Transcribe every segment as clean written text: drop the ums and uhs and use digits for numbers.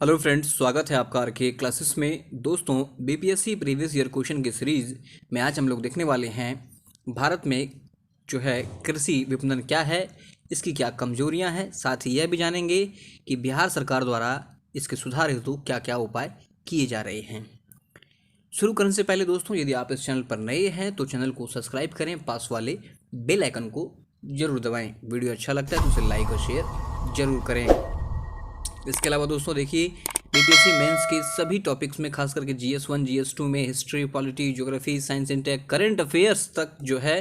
Hello friends, स्वागत है आपका आरके क्लासेस में। दोस्तों, बीपीएससी प्रीवियस ईयर क्वेश्चन की सीरीज़ में आज हम लोग देखने वाले हैं भारत में जो है कृषि विपणन क्या है, इसकी क्या कमजोरियां हैं। साथ ही यह भी जानेंगे कि बिहार सरकार द्वारा इसके सुधार हेतु क्या क्या उपाय किए जा रहे हैं। शुरू करने से पहले दोस्तों, यदि आप इस चैनल पर नए हैं तो चैनल को सब्सक्राइब करें, पास वाले बेल आइकन को जरूर दबाएं। वीडियो अच्छा लगता है तो उसे लाइक और शेयर जरूर करें। इसके अलावा दोस्तों देखिए, बीपीएससी मेंस के सभी टॉपिक्स में, खास करके GS1 GS2 में history, polity, geography, science and tech, current affairs तक जो है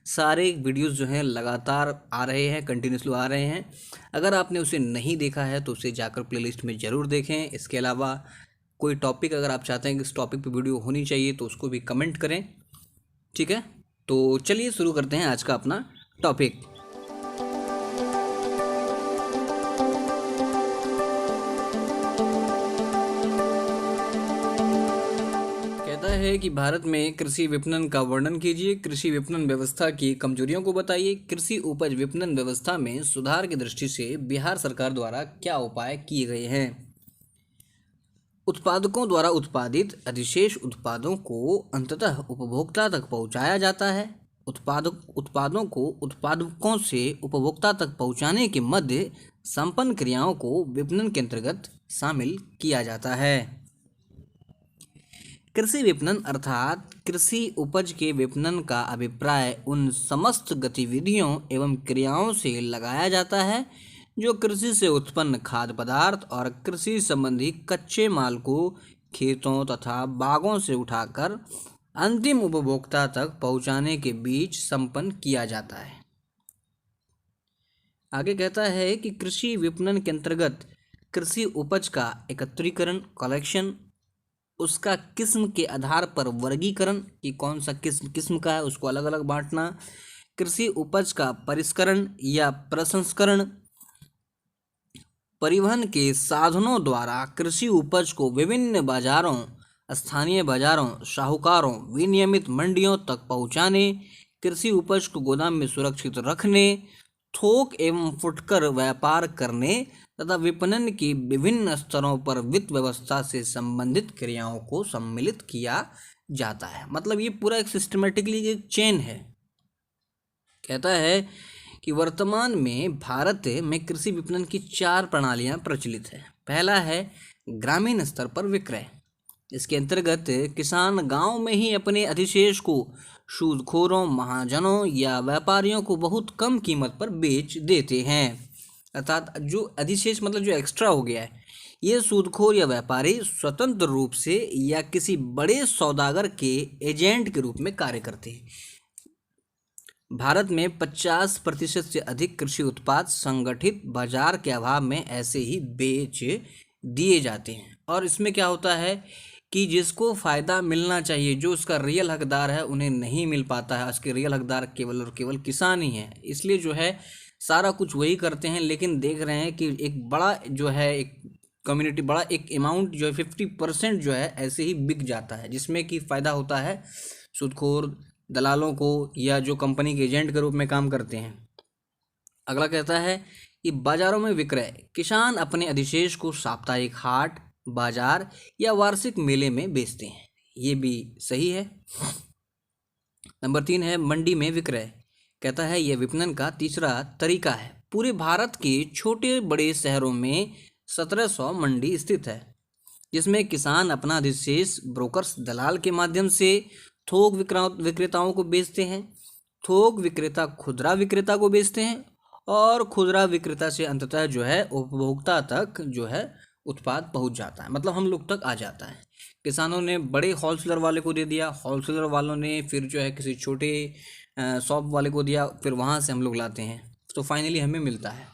सारे वीडियोस जो हैं लगातार आ रहे हैं, कंटिन्यूसली आ रहे हैं। अगर आपने उसे नहीं देखा है तो उसे जाकर प्लेलिस्ट में ज़रूर देखें। इसके अलावा कोई टॉपिक अगर आप चाहते हैं कि इस टॉपिक पर वीडियो होनी चाहिए तो उसको भी कमेंट करें, ठीक है। तो चलिए शुरू करते हैं आज का अपना टॉपिक। है कि भारत में कृषि विपणन का वर्णन कीजिए, कृषि विपणन व्यवस्था की कमजोरियों को बताइए, कृषि उपज विपणन व्यवस्था में सुधार की दृष्टि से बिहार सरकार द्वारा क्या उपाय किए गए हैं। उत्पादकों द्वारा उत्पादित अधिशेष उत्पादों को अंततः उपभोक्ता तक पहुंचाया जाता है। उत्पादों को उत्पादकों से उपभोक्ता तक पहुंचाने के मध्य संपन्न क्रियाओं को विपणन के अंतर्गत शामिल किया जाता है। कृषि विपणन अर्थात कृषि उपज के विपणन का अभिप्राय उन समस्त गतिविधियों एवं क्रियाओं से लगाया जाता है जो कृषि से उत्पन्न खाद्य पदार्थ और कृषि संबंधी कच्चे माल को खेतों तथा बागों से उठाकर अंतिम उपभोक्ता तक पहुंचाने के बीच संपन्न किया जाता है। आगे कहता है कि कृषि विपणन के अंतर्गत कृषि उपज का एकत्रीकरण, कलेक्शन, उसका किस्म के आधार पर वर्गीकरण कि कौन सा किस्म का है उसको अलग अलग बांटना, कृषि उपज का परिष्करण या प्रसंस्करण, परिवहन के साधनों द्वारा कृषि उपज को विभिन्न बाजारों, स्थानीय बाजारों, साहूकारों, विनियमित मंडियों तक पहुंचाने, कृषि उपज को गोदाम में सुरक्षित रखने, थोक एवं फुटकर व्यापार करने तथा विपणन की विभिन्न स्तरों पर वित्त व्यवस्था से संबंधित क्रियाओं को सम्मिलित किया जाता है। मतलब ये पूरा एक सिस्टमेटिकली एक चेन है। कहता है कि वर्तमान में भारत में कृषि विपणन की 4 प्रणालियां प्रचलित है। पहला है ग्रामीण स्तर पर विक्रय। इसके अंतर्गत किसान गांव में ही अपने अधिशेष को सूदखोरों, महाजनों या व्यापारियों को बहुत कम कीमत पर बेच देते हैं। अर्थात जो अधिशेष मतलब जो एक्स्ट्रा हो गया है, ये सूदखोर या व्यापारी स्वतंत्र रूप से या किसी बड़े सौदागर के एजेंट के रूप में कार्य करते हैं। भारत में 50% से अधिक कृषि उत्पाद संगठित बाजार के अभाव में ऐसे ही बेच दिए जाते हैं। और इसमें क्या होता है कि जिसको फ़ायदा मिलना चाहिए, जो उसका रियल हकदार है, उन्हें नहीं मिल पाता है। उसके रियल हकदार केवल और केवल किसान ही है। इसलिए जो है सारा कुछ वही करते हैं, लेकिन देख रहे हैं कि एक बड़ा जो है एक कम्युनिटी, बड़ा एक अमाउंट जो है 50% जो है ऐसे ही बिक जाता है, जिसमें कि फ़ायदा होता है सूदखोर दलालों को या जो कंपनी के एजेंट के रूप में काम करते हैं। अगला कहता है कि बाजारों में विक्रय। किसान अपने अधिशेष को साप्ताहिक हाट, बाजार या वार्षिक मेले में बेचते हैं। ये भी सही है। नंबर 3 है मंडी में विक्रय। कहता है यह विपणन का तीसरा तरीका है। पूरे भारत के छोटे बड़े शहरों में 1700 मंडी स्थित है, जिसमें किसान अपना अधिशेष ब्रोकर्स, दलाल के माध्यम से थोक विक्रेताओं को बेचते हैं। थोक विक्रेता खुदरा विक्रेता को बेचते हैं और खुदरा विक्रेता से अंततः जो है उपभोक्ता तक जो है उत्पाद पहुंच जाता है, मतलब हम लोग तक आ जाता है। किसानों ने बड़े होलसेलर वाले को दे दिया, होलसेलर वालों ने फिर जो है किसी छोटे शॉप वाले को दिया, फिर वहाँ से हम लोग लाते हैं तो फाइनली हमें मिलता है।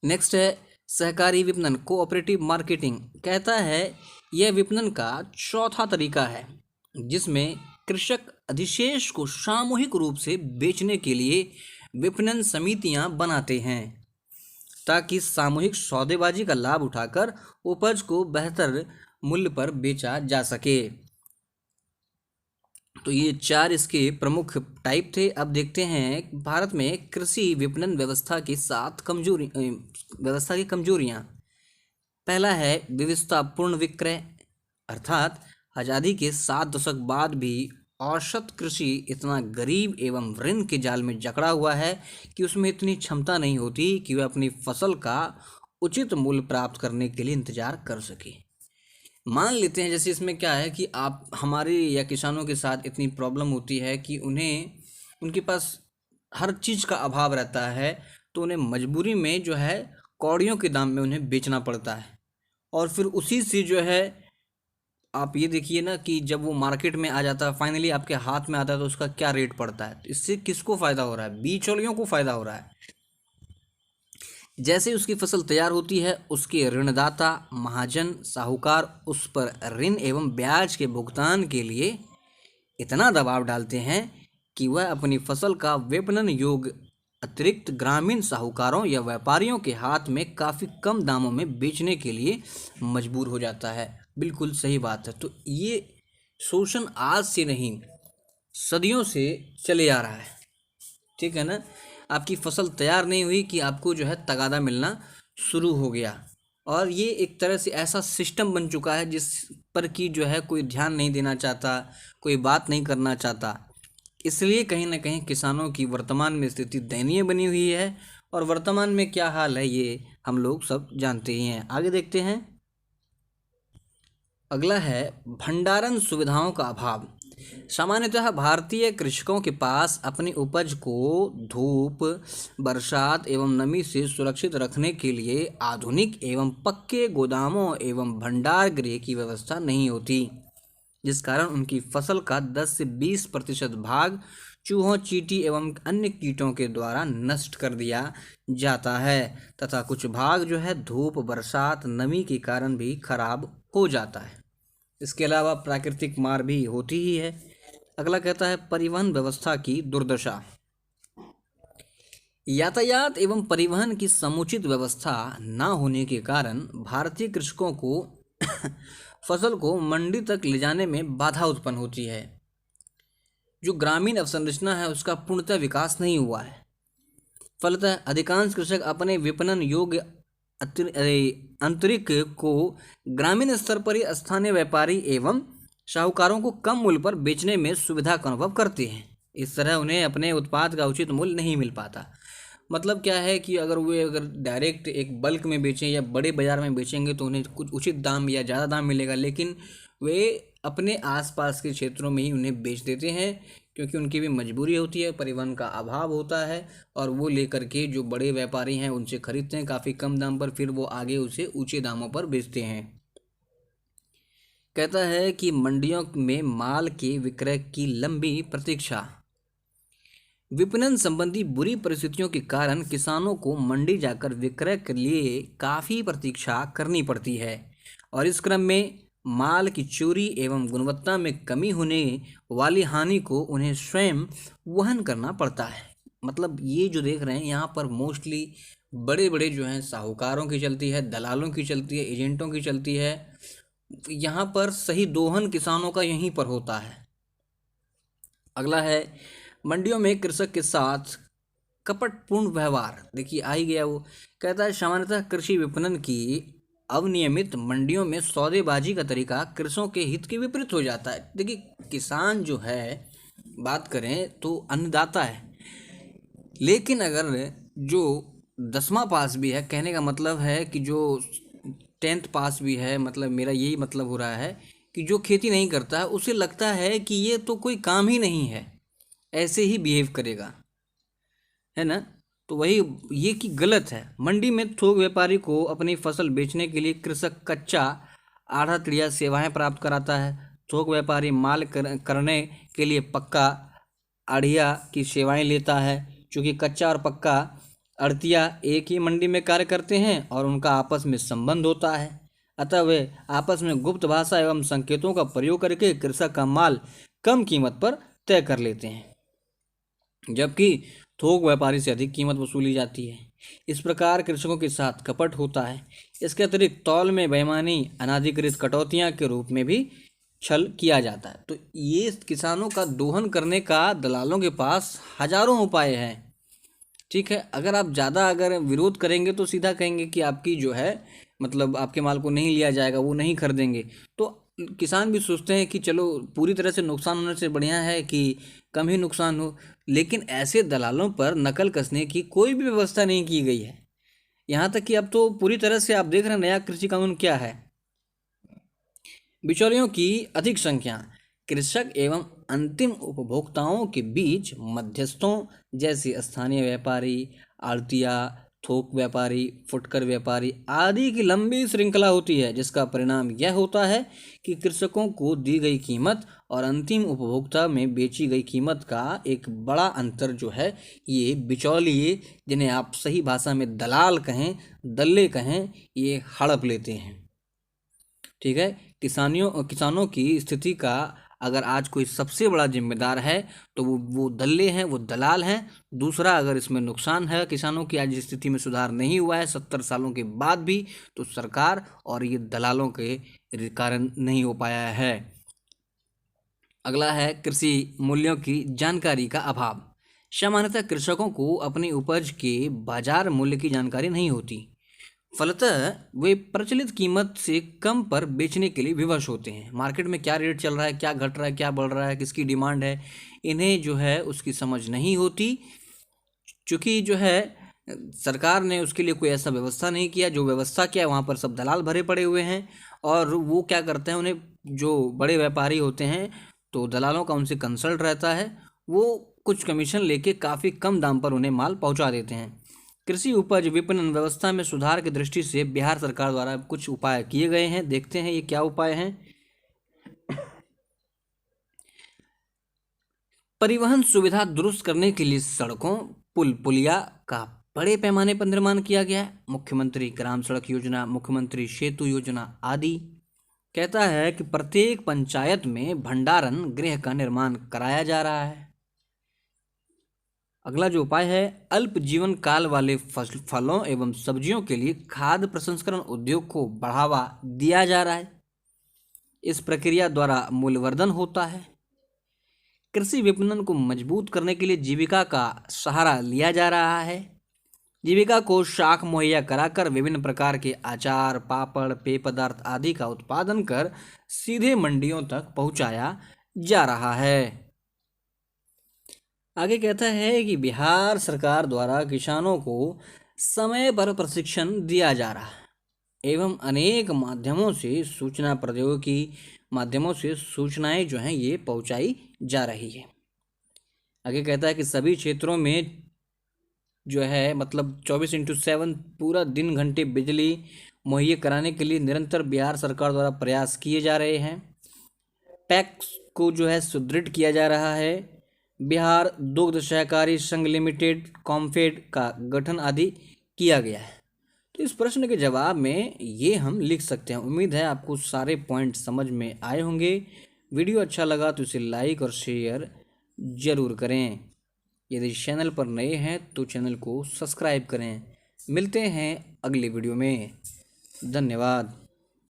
नेक्स्ट है सहकारी विपणन, कोऑपरेटिव मार्केटिंग। कहता है यह विपणन का चौथा तरीका है, जिसमें कृषक अधिशेष को सामूहिक रूप से बेचने के लिए विपणन समितियां बनाते हैं, ताकि सामूहिक सौदेबाजी का लाभ उठाकर उपज को बेहतर मूल्य पर बेचा जा सके। तो ये 4 इसके प्रमुख टाइप थे। अब देखते हैं भारत में कृषि विपणन व्यवस्था की 7 व्यवस्था की कमजोरियाँ। पहला है विविधतापूर्ण विक्रय, अर्थात आज़ादी के 7 दशक बाद भी औसत कृषि इतना गरीब एवं ऋण के जाल में जकड़ा हुआ है कि उसमें इतनी क्षमता नहीं होती कि वह अपनी फसल का उचित मूल्य प्राप्त करने के लिए इंतजार कर सके। मान लेते हैं जैसे इसमें क्या है कि आप हमारे या किसानों के साथ इतनी प्रॉब्लम होती है कि उन्हें उनके पास हर चीज़ का अभाव रहता है, तो उन्हें मजबूरी में जो है कौड़ियों के दाम में उन्हें बेचना पड़ता है। और फिर उसी से जो है आप ये देखिए ना कि जब वो मार्केट में आ जाता है, फाइनली आपके हाथ में आता है, तो उसका क्या रेट पड़ता है। तो इससे किसको फ़ायदा हो रहा है? बीज वालियों को फ़ायदा हो रहा है। जैसे उसकी फसल तैयार होती है, उसके ऋणदाता महाजन साहूकार उस पर ऋण एवं ब्याज के भुगतान के लिए इतना दबाव डालते हैं कि वह अपनी फसल का विपणन योग्य अतिरिक्त ग्रामीण साहूकारों या व्यापारियों के हाथ में काफ़ी कम दामों में बेचने के लिए मजबूर हो जाता है। बिल्कुल सही बात है। तो ये शोषण आज से नहीं, सदियों से चले आ रहा है, ठीक है ना। आपकी फसल तैयार नहीं हुई कि आपको जो है तगादा मिलना शुरू हो गया, और ये एक तरह से ऐसा सिस्टम बन चुका है जिस पर कि जो है कोई ध्यान नहीं देना चाहता, कोई बात नहीं करना चाहता। इसलिए कहीं ना कहीं किसानों की वर्तमान में स्थिति दयनीय बनी हुई है, और वर्तमान में क्या हाल है ये हम लोग सब जानते ही हैं। आगे देखते हैं। अगला है भंडारण सुविधाओं का अभाव। सामान्यतः भारतीय कृषकों के पास अपनी उपज को धूप, बरसात एवं नमी से सुरक्षित रखने के लिए आधुनिक एवं पक्के गोदामों एवं भंडार गृह की व्यवस्था नहीं होती, जिस कारण उनकी फसल का 10 से 20% भाग चूहों, चींटी एवं अन्य कीटों के द्वारा नष्ट कर दिया जाता है, तथा कुछ भाग जो है धूप, बरसात, नमी के कारण भी खराब हो जाता है। इसके अलावा प्राकृतिक मार भी होती ही है। अगला कहता है परिवहन व्यवस्था की दुर्दशा। यातायात एवं परिवहन की समुचित व्यवस्था न होने के कारण भारतीय कृषकों को फसल को मंडी तक ले जाने में बाधा उत्पन्न होती है। जो ग्रामीण अवसंरचना है उसका पूर्णतः विकास नहीं हुआ है। फलतः अधिकांश कृषक अपने विपणन योग्य आंतरिक को ग्रामीण स्तर पर ही स्थानीय व्यापारी एवं साहूकारों को कम मूल्य पर बेचने में सुविधा का अनुभव करते हैं। इस तरह उन्हें अपने उत्पाद का उचित मूल्य नहीं मिल पाता। मतलब क्या है कि अगर डायरेक्ट एक बल्क में बेचें या बड़े बाज़ार में बेचेंगे तो उन्हें कुछ उचित दाम या ज़्यादा दाम मिलेगा, लेकिन वे अपने आसपास के क्षेत्रों में ही उन्हें बेच देते हैं, क्योंकि उनकी भी मजबूरी होती है, परिवहन का अभाव होता है, और वो लेकर के जो बड़े व्यापारी हैं उनसे खरीदते हैं काफ़ी कम दाम पर, फिर वो आगे उसे ऊंचे दामों पर बेचते हैं। कहता है कि मंडियों में माल के विक्रय की लंबी प्रतीक्षा। विपणन संबंधी बुरी परिस्थितियों के कारण किसानों को मंडी जाकर विक्रय के लिए काफ़ी प्रतीक्षा करनी पड़ती है, और इस क्रम में माल की चोरी एवं गुणवत्ता में कमी होने वाली हानि को उन्हें स्वयं वहन करना पड़ता है। मतलब ये जो देख रहे हैं यहाँ पर मोस्टली बड़े बड़े जो हैं साहूकारों की चलती है, दलालों की चलती है, एजेंटों की चलती है। यहाँ पर सही दोहन किसानों का यहीं पर होता है। अगला है मंडियों में कृषक के साथ कपटपूर्ण व्यवहार। देखिए आ ही गया वो। कहता है सामान्यतः कृषि विपणन की अवनियमित मंडियों में सौदेबाजी का तरीका कृषकों के हित के विपरीत हो जाता है। देखिए किसान जो है, बात करें तो अन्नदाता है, लेकिन अगर जो 10वां पास भी है, कहने का मतलब है कि जो 10th पास भी है, मतलब मेरा यही मतलब हो रहा है कि जो खेती नहीं करता है उसे लगता है कि ये तो कोई काम ही नहीं है, ऐसे ही बिहेव करेगा, है ना। तो वही ये कि गलत है। मंडी में थोक व्यापारी को अपनी फसल बेचने के लिए कृषक कच्चा आढ़त या सेवाएं प्राप्त कराता है। थोक व्यापारी माल करने के लिए पक्का आढ़िया की सेवाएं लेता है। चूँकि कच्चा और पक्का आढ़तिया एक ही मंडी में कार्य करते हैं और उनका आपस में संबंध होता है, अतः वे आपस में गुप्त भाषा एवं संकेतों का प्रयोग करके कृषक का माल कम कीमत पर तय कर लेते हैं, जबकि थोक व्यापारी से अधिक कीमत वसूली जाती है। इस प्रकार कृषकों के साथ कपट होता है। इसके अतिरिक्त तौल में बेईमानी, अनाधिकृत कटौतियां के रूप में भी छल किया जाता है। तो ये किसानों का दोहन करने का दलालों के पास हजारों उपाय हैं, ठीक है। अगर आप ज़्यादा विरोध करेंगे तो सीधा कहेंगे कि आपकी जो है मतलब आपके माल को नहीं लिया जाएगा, वो नहीं खरीदेंगे। तो किसान भी सोचते हैं कि चलो पूरी तरह से नुकसान होने से बढ़िया है कि कम ही नुकसान हो। लेकिन ऐसे दलालों पर नकल कसने की कोई भी व्यवस्था नहीं की गई है। यहाँ तक कि अब तो पूरी तरह से आप देख रहे हैं नया कृषि कानून क्या है, बिचौलियों की अधिक संख्या, कृषक एवं अंतिम उपभोक्ताओं के बीच मध्यस्थों जैसे स्थानीय व्यापारी, आड़तिया, थोक व्यापारी, फुटकर व्यापारी आदि की लंबी श्रृंखला होती है, जिसका परिणाम यह होता है कि कृषकों को दी गई कीमत और अंतिम उपभोक्ता में बेची गई कीमत का एक बड़ा अंतर जो है, ये बिचौलिए, जिन्हें आप सही भाषा में दलाल कहें, दल्ले कहें, ये हड़प लेते हैं। ठीक है। किसानों की स्थिति का अगर आज कोई सबसे बड़ा जिम्मेदार है तो वो दल्ले हैं, वो दलाल हैं। दूसरा, अगर इसमें नुकसान है, किसानों की आज स्थिति में सुधार नहीं हुआ है 70 सालों के बाद भी, तो सरकार और ये दलालों के कारण नहीं हो पाया है। अगला है कृषि मूल्यों की जानकारी का अभाव। सामान्यतः कृषकों को अपनी उपज के बाजार मूल्य की जानकारी नहीं होती, फलतः वे प्रचलित कीमत से कम पर बेचने के लिए विवश होते हैं। मार्केट में क्या रेट चल रहा है, क्या घट रहा है, क्या बढ़ रहा है, किसकी डिमांड है, इन्हें जो है उसकी समझ नहीं होती। चूँकि जो है सरकार ने उसके लिए कोई ऐसा व्यवस्था नहीं किया, जो व्यवस्था किया वहाँ पर सब दलाल भरे पड़े हुए हैं। और वो क्या करते हैं, उन्हें जो बड़े व्यापारी होते हैं तो दलालों का उनसे कंसल्ट रहता है, वो कुछ कमीशन लेके काफ़ी कम दाम पर उन्हें माल पहुँचा देते हैं। कृषि उपज विपणन व्यवस्था में सुधार की दृष्टि से बिहार सरकार द्वारा कुछ उपाय किए गए हैं। देखते हैं ये क्या उपाय हैं। परिवहन सुविधा दुरुस्त करने के लिए सड़कों, पुल पुलिया का बड़े पैमाने पर निर्माण किया गया है। मुख्यमंत्री ग्राम सड़क योजना, मुख्यमंत्री सेतु योजना आदि। कहता है कि प्रत्येक पंचायत में भंडारण गृह का निर्माण कराया जा रहा है। अगला जो उपाय है, अल्प जीवन काल वाले फलों एवं सब्जियों के लिए खाद्य प्रसंस्करण उद्योग को बढ़ावा दिया जा रहा है। इस प्रक्रिया द्वारा मूल्यवर्धन होता है। कृषि विपणन को मजबूत करने के लिए जीविका का सहारा लिया जा रहा है। जीविका को शाख मुहैया कराकर विभिन्न प्रकार के अचार, पापड़, पेय पदार्थ आदि का उत्पादन कर सीधे मंडियों तक पहुंचाया जा रहा है। आगे कहता है कि बिहार सरकार द्वारा किसानों को समय पर प्रशिक्षण दिया जा रहा है एवं अनेक माध्यमों से सूचना प्रौद्योगिकी माध्यमों से सूचनाएं जो हैं ये पहुंचाई जा रही है। आगे कहता है कि सभी क्षेत्रों में जो है मतलब 24/7 पूरा दिन घंटे बिजली मुहैया कराने के लिए निरंतर बिहार सरकार द्वारा प्रयास किए जा रहे हैं। पैक्स को जो है सुदृढ़ किया जा रहा है। बिहार दुग्ध सहकारी संघ लिमिटेड कॉम्फेड का गठन आदि किया गया है। तो इस प्रश्न के जवाब में ये हम लिख सकते हैं। उम्मीद है आपको सारे पॉइंट समझ में आए होंगे। वीडियो अच्छा लगा तो इसे लाइक और शेयर ज़रूर करें। यदि चैनल पर नए हैं तो चैनल को सब्सक्राइब करें। मिलते हैं अगले वीडियो में। धन्यवाद।